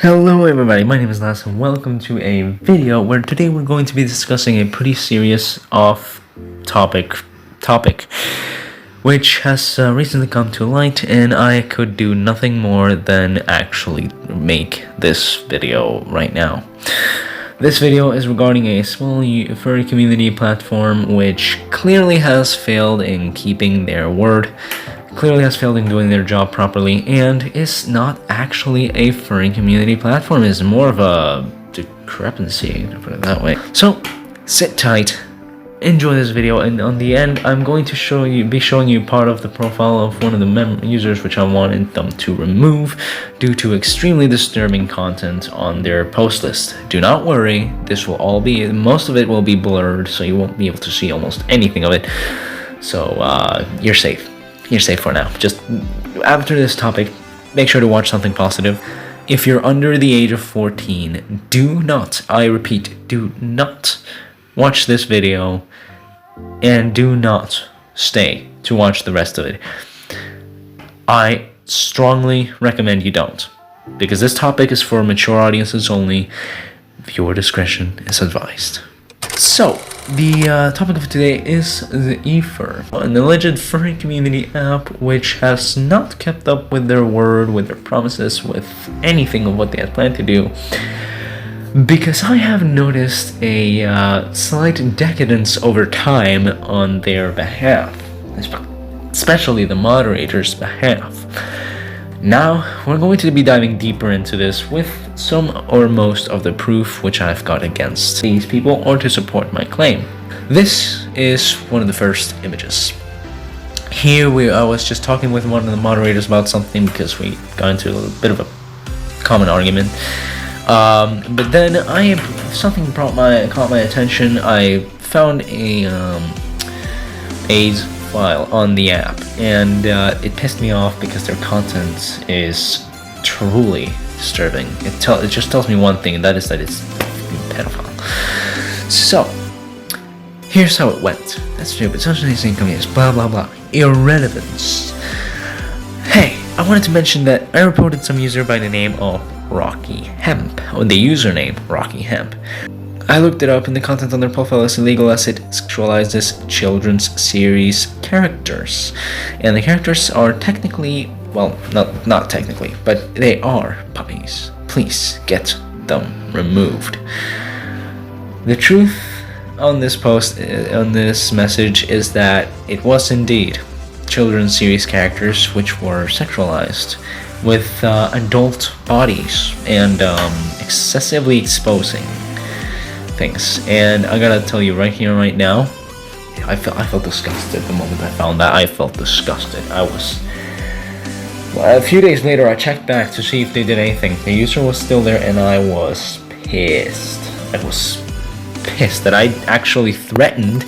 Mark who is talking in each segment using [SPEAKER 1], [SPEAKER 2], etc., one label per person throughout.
[SPEAKER 1] Hello everybody, my name is Nas and welcome to a video where today we're going to be discussing a pretty serious off-topic topic which has recently come to light, and I could do nothing more than actually make this video right now. This video is regarding a small furry community platform which clearly has failed in keeping their word, clearly has failed in doing their job properly, and is not actually a furry community platform. It's more of a discrepancy, to put it that way. So sit tight, enjoy this video, and on the end I'm going to be showing you part of the profile of one of the users which I wanted them to remove due to extremely disturbing content on their post list. Do not worry, most of it will be blurred, so you won't be able to see almost anything of it, so you're safe. You're safe for now. Just after this topic, make sure to watch something positive. If you're under the age of 14, do not, I repeat, do not watch this video, and do not stay to watch the rest of it. I strongly recommend you don't, because this topic is for mature audiences only. Viewer discretion is advised. So, the topic of today is the eFur, an alleged furry community app which has not kept up with their word, with their promises, with anything of what they had planned to do. Because I have noticed a slight decadence over time on their behalf, especially the moderator's behalf. Now, we're going to be diving deeper into this with some or most of the proof which I've got against these people or to support my claim. This is one of the first images. Here I was just talking with one of the moderators about something because we got into a bit of a common argument. But then something caught my attention. I found a AIDS file on the app, and it pissed me off because their content is truly disturbing. It just tells me one thing, and that is that it's pedophile. So here's how it went. That's stupid. Social income is blah blah blah. Irrelevance. Hey, I wanted to mention that I reported some user by the name of Rocky Hemp, or the username Rocky Hemp. I looked it up, and the content on their profile is illegal as it sexualizes children's series characters. And the characters are technically, well, not technically, but they are puppies. Please get them removed. The truth on this post, on this message, is that it was indeed children's series characters which were sexualized with adult bodies and excessively exposing things. And I gotta tell you right here, right now, I felt disgusted the moment I found that. I felt disgusted. A few days later, I checked back to see if they did anything. The user was still there, and I was pissed. I was pissed that I actually threatened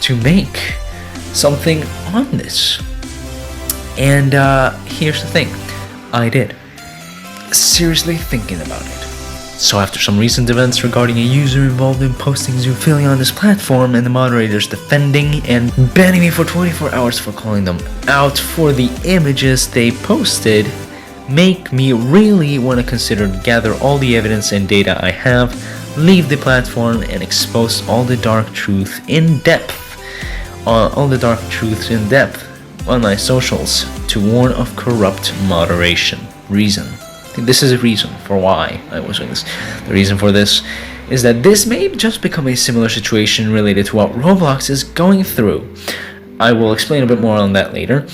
[SPEAKER 1] to make something on this. And here's the thing, I did. Seriously thinking about it. So after some recent events regarding a user involved in posting zoophilia on this platform, and the moderators defending and banning me for 24 hours for calling them out for the images they posted, make me really want to gather all the evidence and data I have, leave the platform, and expose all the dark truth in depth, on my socials to warn of corrupt moderation. Reason. This is a reason for why I was doing this. The reason for this is that this may just become a similar situation related to what Roblox is going through. I will explain a bit more on that later.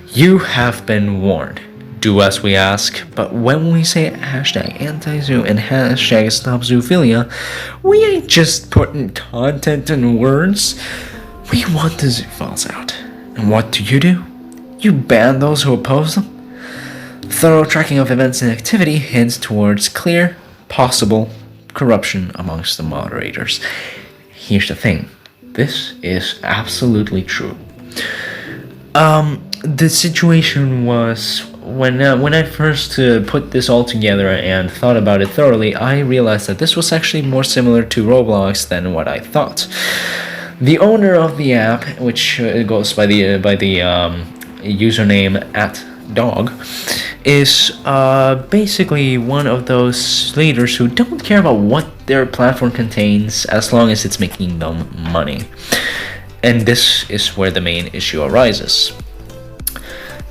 [SPEAKER 1] You have been warned. Do as we ask, but when we say hashtag anti-zoo and hashtag stop zoophilia, we ain't just putting content and words. We want the zoophiles out. And what do? You ban those who oppose them? Thorough tracking of events and activity hints towards clear, possible corruption amongst the moderators. Here's the thing. This is absolutely true. The situation was, when I first put this all together and thought about it thoroughly, I realized that this was actually more similar to Roblox than what I thought. The owner of the app, which goes by the username at dog, is basically one of those leaders who don't care about what their platform contains as long as it's making them money. And this is where the main issue arises.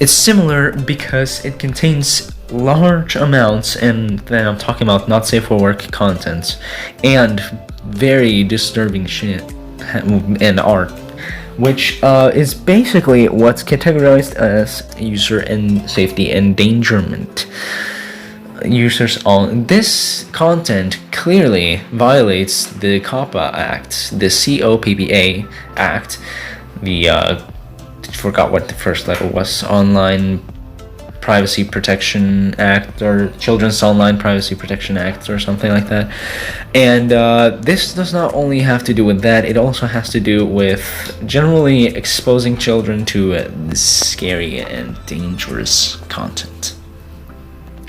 [SPEAKER 1] It's similar because it contains large amounts, and then I'm talking about not safe for work content and very disturbing shit and art, which is basically what's categorized as user and safety endangerment. Users on this content clearly violates the COPPA Act, the COPPA Act, the forgot what the first letter was, Online Privacy Protection Act, or Children's Online Privacy Protection Act, or something like that. And this does not only have to do with that, it also has to do with generally exposing children to scary and dangerous content.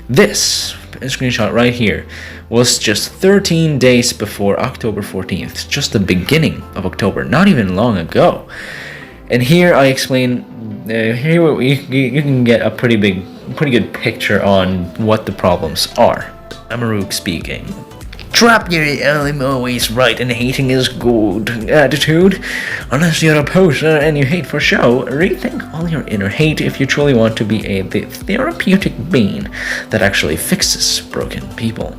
[SPEAKER 1] This screenshot right here was just 13 days before October 14th, just the beginning of October, not even long ago. And here I explain, here you can get a pretty good picture on what the problems are. Amaruk speaking. Drop your I'm always right and hating is good attitude. Unless you're a poser and you hate for show, rethink all your inner hate if you truly want to be a therapeutic being that actually fixes broken people.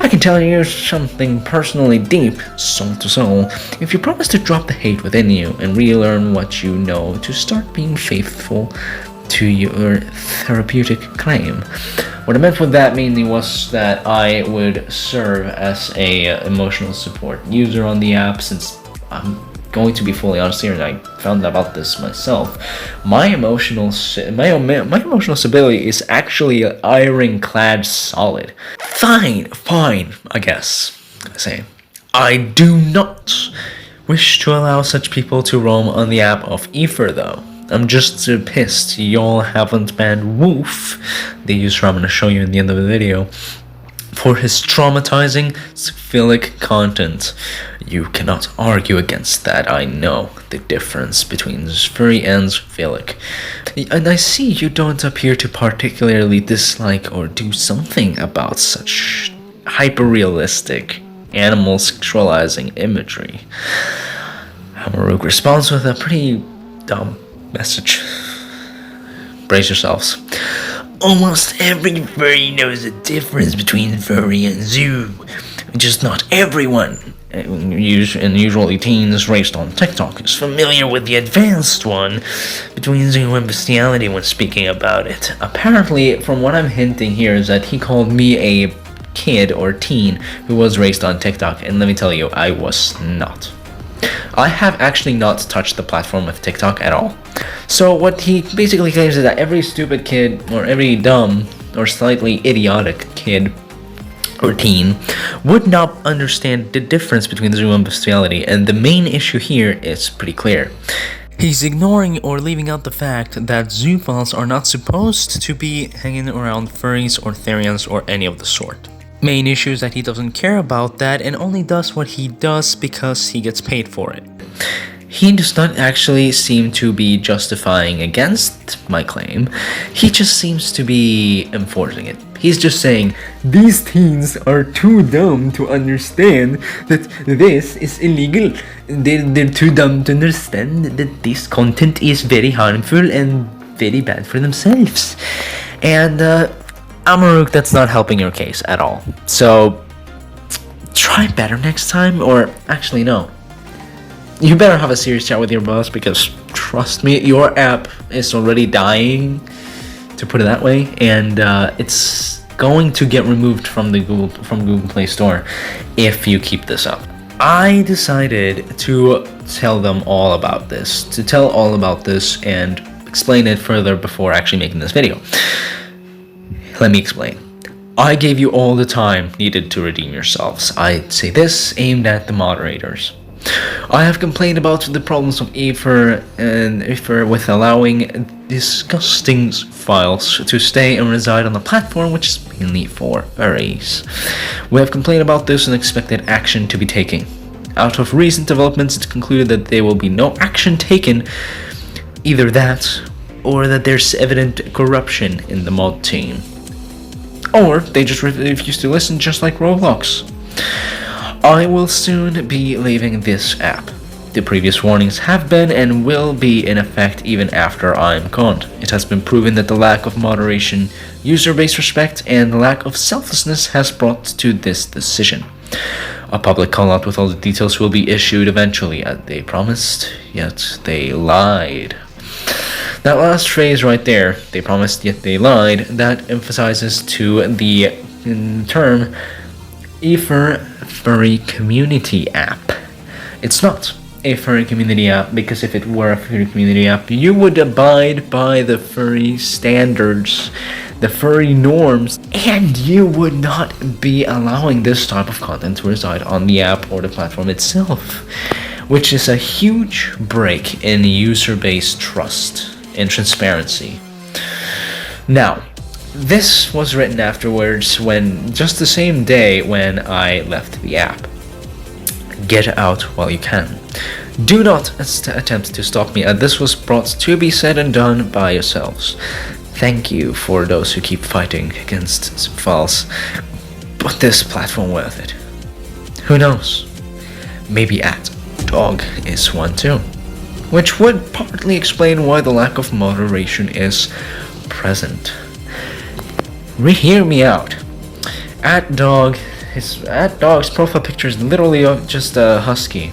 [SPEAKER 1] I can tell you something personally deep, soul to soul, if you promise to drop the hate within you and relearn what you know to start being faithful to your therapeutic claim. What I meant with that mainly was that I would serve as a emotional support user on the app, since I'm going to be fully honest here, and I found out about this myself. My emotional stability is actually ironclad solid. Fine, I guess. I say, I do not wish to allow such people to roam on the app of eFur though. I'm just pissed y'all haven't banned Woof, the user I'm going to show you in the end of the video, for his traumatizing syphilic content. You cannot argue against that. I know the difference between furry and syphilic. And I see you don't appear to particularly dislike or do something about such hyper-realistic animal sexualizing imagery. Hamaruk responds with a pretty dumb message. Brace yourselves. Almost every furry knows the difference between furry and zoo. Just not everyone, and usually teens raised on TikTok, is familiar with the advanced one between zoo and bestiality when speaking about it. Apparently, from what I'm hinting here, is that he called me a kid or teen who was raised on TikTok, and let me tell you, I was not. I have actually not touched the platform with TikTok at all. So what he basically claims is that every stupid kid, or every dumb or slightly idiotic kid or teen, would not understand the difference between zoo and bestiality, and the main issue here is pretty clear. He's ignoring or leaving out the fact that zoophiles are not supposed to be hanging around furries or therians or any of the sort. Main issue is that he doesn't care about that and only does what he does because he gets paid for it. He does not actually seem to be justifying against my claim. He just seems to be enforcing it. He's just saying, these teens are too dumb to understand that this is illegal. They're too dumb to understand that this content is very harmful and very bad for themselves. And Amaruk, that's not helping your case at all. So try better next time, or actually no. You better have a serious chat with your boss, because trust me, your app is already dying, to put it that way, and it's going to get removed from the Google Play Store if you keep this up. I decided to tell all about this and explain it further before actually making this video. Let me explain. I gave you all the time needed to redeem yourselves. I say this aimed at the moderators. I have complained about the problems of eFur with allowing disgusting files to stay and reside on the platform, which is mainly for furries. We have complained about this and expected action to be taken. Out of recent developments, it's concluded that there will be no action taken. Either that, or that there's evident corruption in the mod team. Or they just refuse to listen, just like Roblox. I will soon be leaving this app. The previous warnings have been and will be in effect even after I'm gone. It has been proven that the lack of moderation, user-based respect, and lack of selflessness has brought to this decision. A public call-out with all the details will be issued eventually, as they promised, yet they lied. That last phrase right there, they promised yet they lied, that emphasizes to the term eFur Furry Community App. It's not a furry community app, because if it were a furry community app, you would abide by the furry standards, the furry norms, and you would not be allowing this type of content to reside on the app or the platform itself, which is a huge break in user-based trust and transparency. Now, this was written afterwards, when just the same day when I left the app. Get out while you can. Do not attempt to stop me, as this was brought to be said and done by yourselves. Thank you for those who keep fighting against false, but this platform worth it. Who knows? Maybe @dog is one too, which would partly explain why the lack of moderation is present. Hear me out. @dog. His @dog's profile picture is literally just a husky.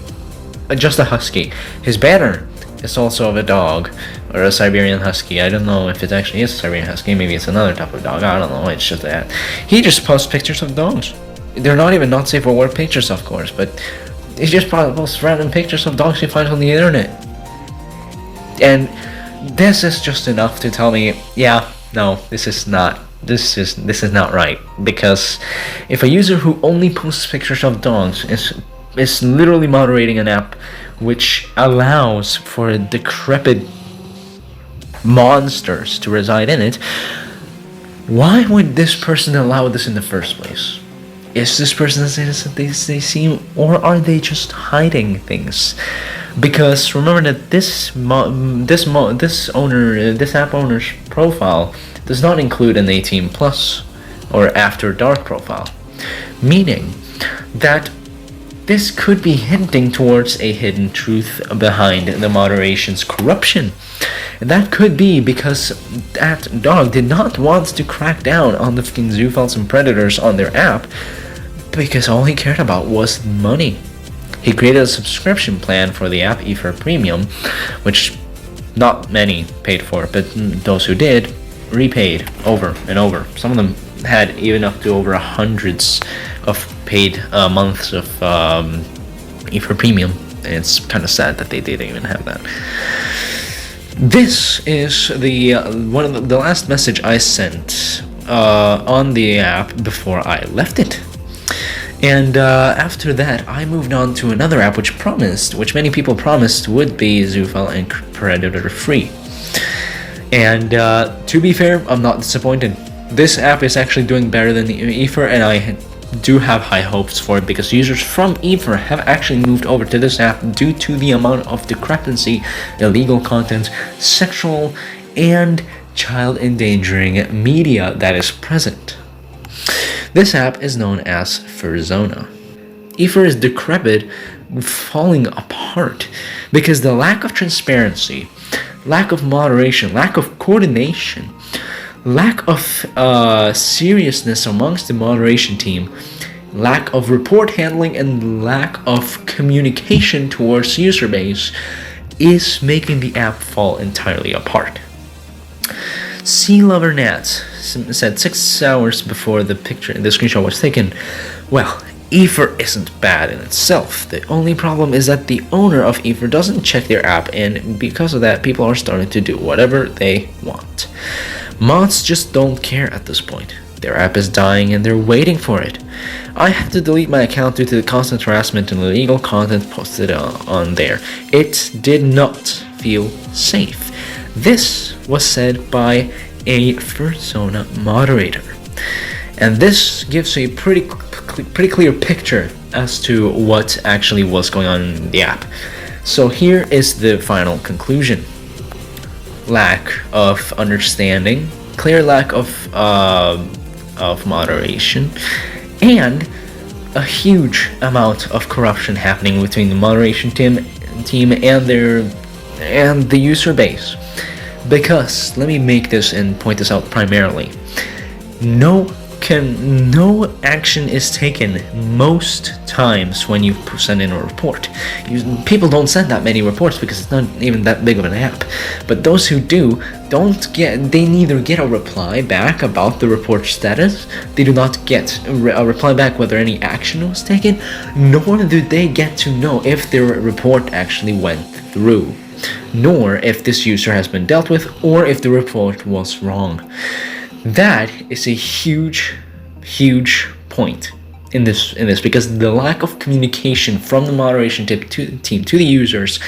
[SPEAKER 1] His banner is also of a dog, or a Siberian husky. I don't know if it actually is a Siberian husky. Maybe it's another type of dog. I don't know. It's just that he just posts pictures of dogs. They're not even not safe for work pictures, of course, but he just posts random pictures of dogs he finds on the internet. And this is just enough to tell me, yeah, no, this is not right, because if a user who only posts pictures of dogs is literally moderating an app which allows for decrepit monsters to reside in it, why would this person allow this in the first place? Is this person as innocent as they seem, or are they just hiding things? Because remember that this app owner's profile does not include an 18+ or after dark profile, meaning that this could be hinting towards a hidden truth behind the moderation's corruption. And that could be because that dog did not want to crack down on the fucking zoophils and predators on their app, because all he cared about was money. He created a subscription plan for the app, eFur Premium, which not many paid for, but those who did repaid over and over. Some of them had even up to over hundreds of paid months of eFur Premium, and it's kind of sad that they didn't even have that. This is the one of the last message I sent on the app before I left it. And after that, I moved on to another app which many people promised would be zoophil and predator free. And to be fair, I'm not disappointed. This app is actually doing better than the eFur, and I do have high hopes for it, because users from eFur have actually moved over to this app due to the amount of discrepancy, illegal content, sexual, and child endangering media that is present. This app is known as Furzona. eFur is decrepit, falling apart, because the lack of transparency, lack of moderation, lack of coordination, lack of seriousness amongst the moderation team, lack of report handling, and lack of communication towards user base is making the app fall entirely apart. Sea Lover Nats said 6 hours before the screenshot was taken, well, eFur isn't bad in itself. The only problem is that the owner of eFur doesn't check their app, and because of that, people are starting to do whatever they want. Mods just don't care at this point. Their app is dying and they're waiting for it. I had to delete my account due to the constant harassment and illegal content posted on there. It did not feel safe. This was said by a Furzona moderator. And this gives a pretty clear picture as to what actually was going on in the app. So here is the final conclusion. lack of understanding, clear lack of moderation, and a huge amount of corruption happening between the moderation team and the user base. Because let me make this and point this out primarily. No action is taken most times when you send in a report. People don't send that many reports because it's not even that big of an app. But those who do, they neither get a reply back about the report status, they do not get a reply back whether any action was taken, nor do they get to know if their report actually went through, nor if this user has been dealt with, or if the report was wrong. That is a huge point in this because the lack of communication from the moderation team to the users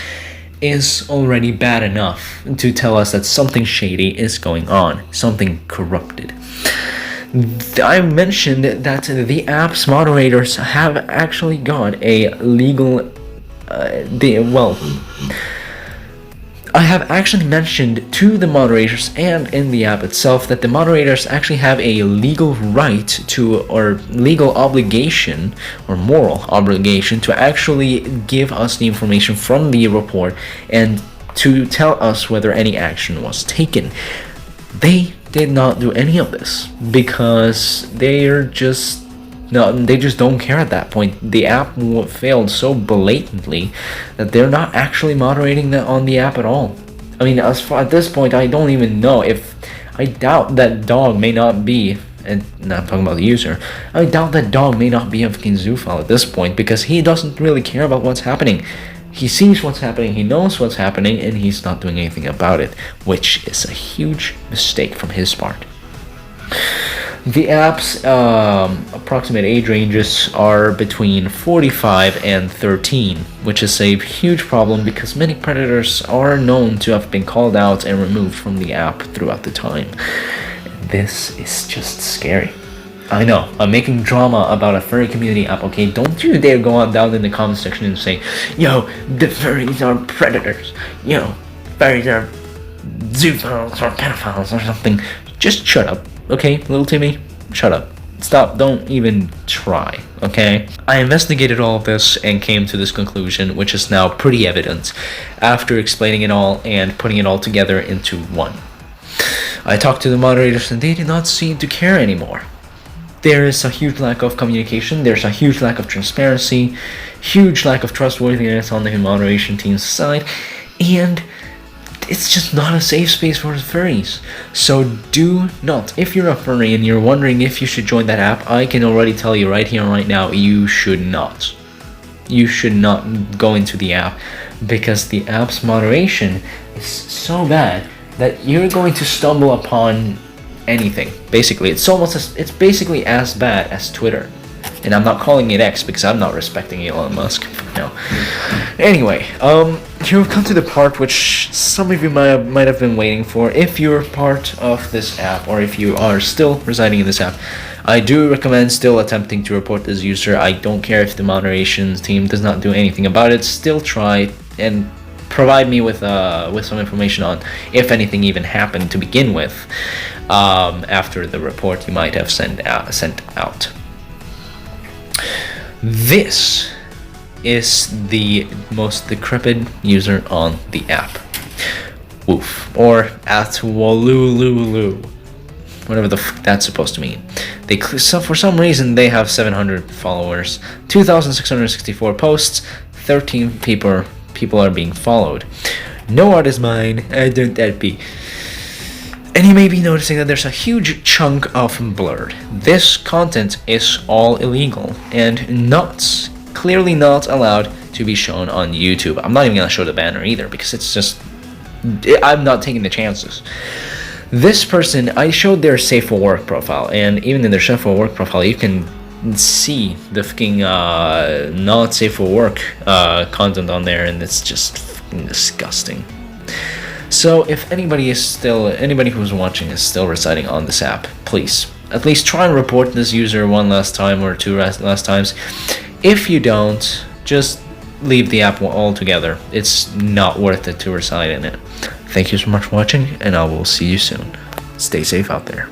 [SPEAKER 1] is already bad enough to tell us that something shady is going on, something corrupted. I mentioned that the app's moderators have actually got a legal I have actually mentioned to the moderators and in the app itself that the moderators actually have a legal right to, or legal obligation, or moral obligation to actually give us the information from the report and to tell us whether any action was taken. They did not do any of this because they just don't care at that point. The app failed so blatantly that they're not actually moderating on the app at all. I mean, at this point, I don't even know if... I doubt that dog may not be... And now I'm talking about the user. I doubt that dog may not be a fucking zoophile at this point because he doesn't really care about what's happening. He sees what's happening, he knows what's happening, and he's not doing anything about it, which is a huge mistake from his part. The app's approximate age ranges are between 45 and 13, which is a huge problem because many predators are known to have been called out and removed from the app throughout the time. This is just scary. I know, I'm making drama about a furry community app, okay? Don't you dare go on down in the comment section and say, yo, the furries are predators. Yo, furries are zoophiles or pedophiles or something. Just shut up. Okay, little Timmy, shut up. Stop, don't even try, okay? I investigated all of this and came to this conclusion, which is now pretty evident, after explaining it all and putting it all together into one. I talked to the moderators and they did not seem to care anymore. There is a huge lack of communication, there's a huge lack of transparency, huge lack of trustworthiness on the moderation team's side, and it's just not a safe space for furries. So do not, if you're a furry and you're wondering if you should join that app, I can already tell you right here and right now, you should not. You should not go into the app because the app's moderation is so bad that you're going to stumble upon anything. Basically, it's basically as bad as Twitter. And I'm not calling it X because I'm not respecting Elon Musk. No. Anyway, you've come to the part which some of you might have been waiting for. If you're part of this app, or if you are still residing in this app, I do recommend still attempting to report this user. I don't care if the moderation team does not do anything about it. Still try and provide me with some information on if anything even happened to begin with after the report you might have sent out. This is the most decrepit user on the app. Woof. Or at Walululu. Whatever the fuck that's supposed to mean. For some reason, they have 700 followers, 2,664 posts, 13 people are being followed. No art is mine, I don't LP. And you may be noticing that there's a huge chunk of blurred. This content is all illegal and clearly not allowed to be shown on YouTube. I'm not even going to show the banner either because it's just... I'm not taking the chances. This person, I showed their safe for work profile, and even in their safe for work profile, you can see the fucking not safe for work content on there, and it's just fucking disgusting. So if anybody who's watching is still residing on this app, please at least try and report this user one last time or two last times. If you don't, just leave the app altogether. It's not worth it to reside in it. Thank you so much for watching, and I will see you soon. Stay safe out there.